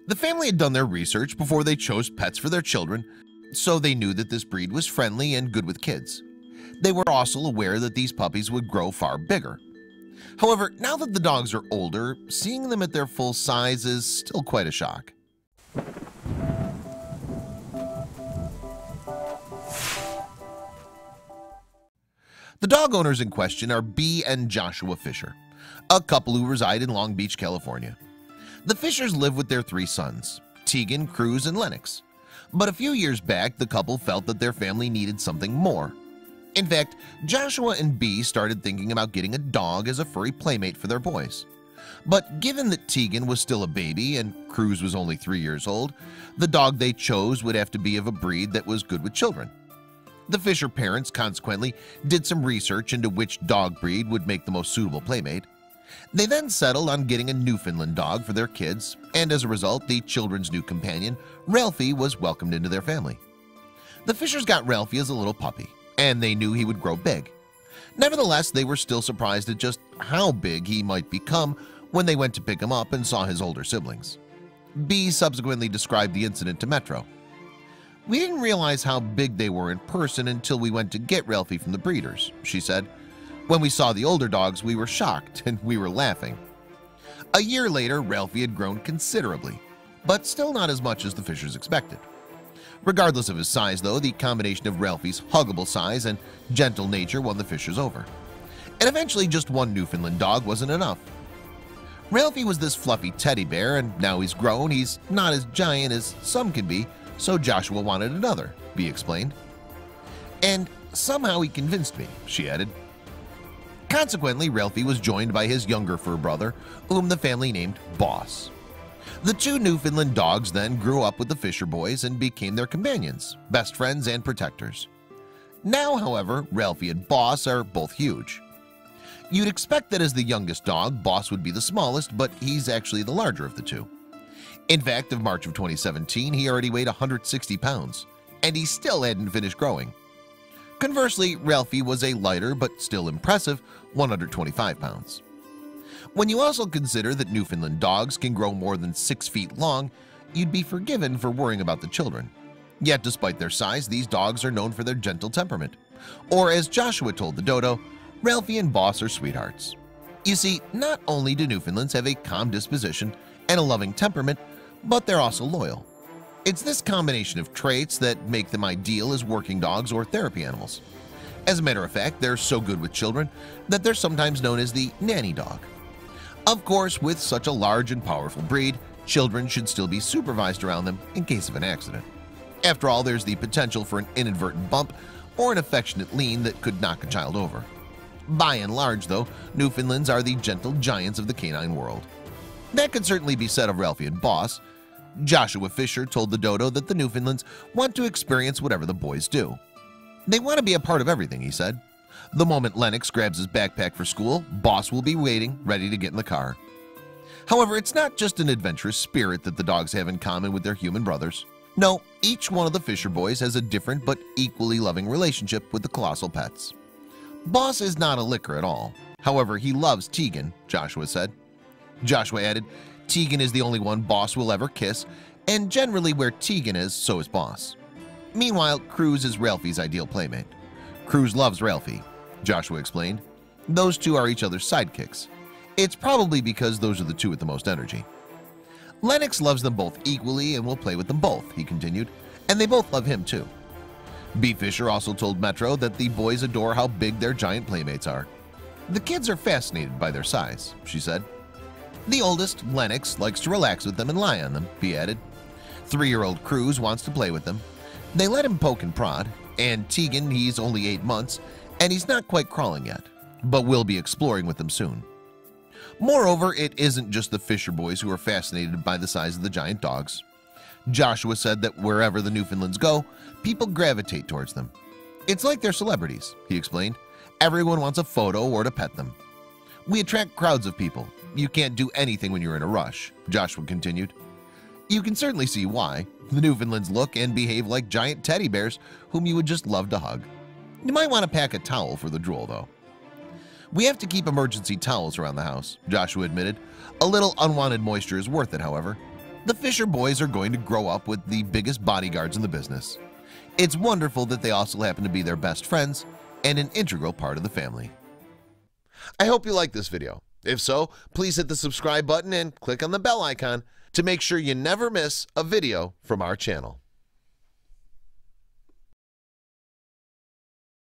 The family had done their research before they chose pets for their children, so they knew that this breed was friendly and good with kids. They were also aware that these puppies would grow far bigger. However, now that the dogs are older, seeing them at their full size is still quite a shock. The dog owners in question are Bea and Joshua Fisher, a couple who reside in Long Beach, California. The Fishers live with their 3 sons, Tegan, Cruz, and Lennox. But a few years back, the couple felt that their family needed something more. In fact, Joshua and Bea started thinking about getting a dog as a furry playmate for their boys. But given that Tegan was still a baby and Cruz was only 3 years old, the dog they chose would have to be of a breed that was good with children. The Fisher parents consequently did some research into which dog breed would make the most suitable playmate. They then settled on getting a Newfoundland dog for their kids, and as a result, the children's new companion, Ralphie, was welcomed into their family. The Fishers got Ralphie as a little puppy, and they knew he would grow big. Nevertheless, they were still surprised at just how big he might become when they went to pick him up and saw his older siblings. Bea subsequently described the incident to Metro. "We didn't realize how big they were in person until we went to get Ralphie from the breeders," she said. "When we saw the older dogs, we were shocked and we were laughing." A year later, Ralphie had grown considerably, but still not as much as the Fishers expected. Regardless of his size, though, the combination of Ralphie's huggable size and gentle nature won the Fishers over. And eventually just one Newfoundland dog wasn't enough. Ralphie was this fluffy teddy bear, and now he's grown, he's not as giant as some can be, so Joshua wanted another, Bea explained. "And somehow he convinced me," she added. Consequently, Ralphie was joined by his younger fur brother, whom the family named Boss. The 2 Newfoundland dogs then grew up with the Fisher boys and became their companions, best friends, and protectors. Now, however, Ralphie and Boss are both huge. You'd expect that as the youngest dog, Boss would be the smallest, but he's actually the larger of the 2. In fact, in March of 2017, he already weighed 160 pounds, and he still hadn't finished growing. Conversely, Ralphie was a lighter but still impressive 125 pounds. When you also consider that Newfoundland dogs can grow more than 6 feet long, you'd be forgiven for worrying about the children. Yet despite their size, these dogs are known for their gentle temperament. Or as Joshua told the dodo, "Ralphie and Boss are sweethearts." You see, not only do Newfoundlands have a calm disposition and a loving temperament, but they're also loyal. It's this combination of traits that make them ideal as working dogs or therapy animals. As a matter of fact, they're so good with children that they're sometimes known as the nanny dog. Of course, with such a large and powerful breed, children should still be supervised around them in case of an accident. After all, there's the potential for an inadvertent bump or an affectionate lean that could knock a child over. By and large, though, Newfoundlands are the gentle giants of the canine world. That could certainly be said of Ralphie and Boss. Joshua Fisher told the dodo that the Newfoundlands want to experience whatever the boys do. They want to be a part of everything, he said. The moment Lennox grabs his backpack for school, Boss will be waiting, ready to get in the car. However, it's not just an adventurous spirit that the dogs have in common with their human brothers. No, each one of the Fisher boys has a different but equally loving relationship with the colossal pets. Boss is not a licker at all. However, he loves Tegan, Joshua said. Joshua added, "Tegan is the only one Boss will ever kiss, and generally where Tegan is, so is Boss." Meanwhile, Cruz is Ralphie's ideal playmate. Cruz loves Ralphie, Joshua explained. Those 2 are each other's sidekicks. It's probably because those are the 2 with the most energy. Lennox loves them both equally and will play with them both, he continued, and they both love him too. Bea Fisher also told Metro that the boys adore how big their giant playmates are. "The kids are fascinated by their size," she said. The oldest, Lennox, likes to relax with them and lie on them, he added. 3-year-old Cruz wants to play with them. They let him poke and prod, and Tegan, he's only 8 months, and he's not quite crawling yet, but will be exploring with them soon. Moreover, it isn't just the Fisher boys who are fascinated by the size of the giant dogs. Joshua said that wherever the Newfoundlands go, people gravitate towards them. It's like they're celebrities, he explained. Everyone wants a photo or to pet them. "We attract crowds of people. You can't do anything when you're in a rush," Joshua continued. You can certainly see why. The Newfoundlands look and behave like giant teddy bears whom you would just love to hug. You might want to pack a towel for the drool, though. "We have to keep emergency towels around the house," Joshua admitted. "A little unwanted moisture is worth it, however." The Fisher boys are going to grow up with the biggest bodyguards in the business. It's wonderful that they also happen to be their best friends and an integral part of the family. I hope you liked this video. If so, please hit the subscribe button and click on the bell icon to make sure you never miss a video from our channel.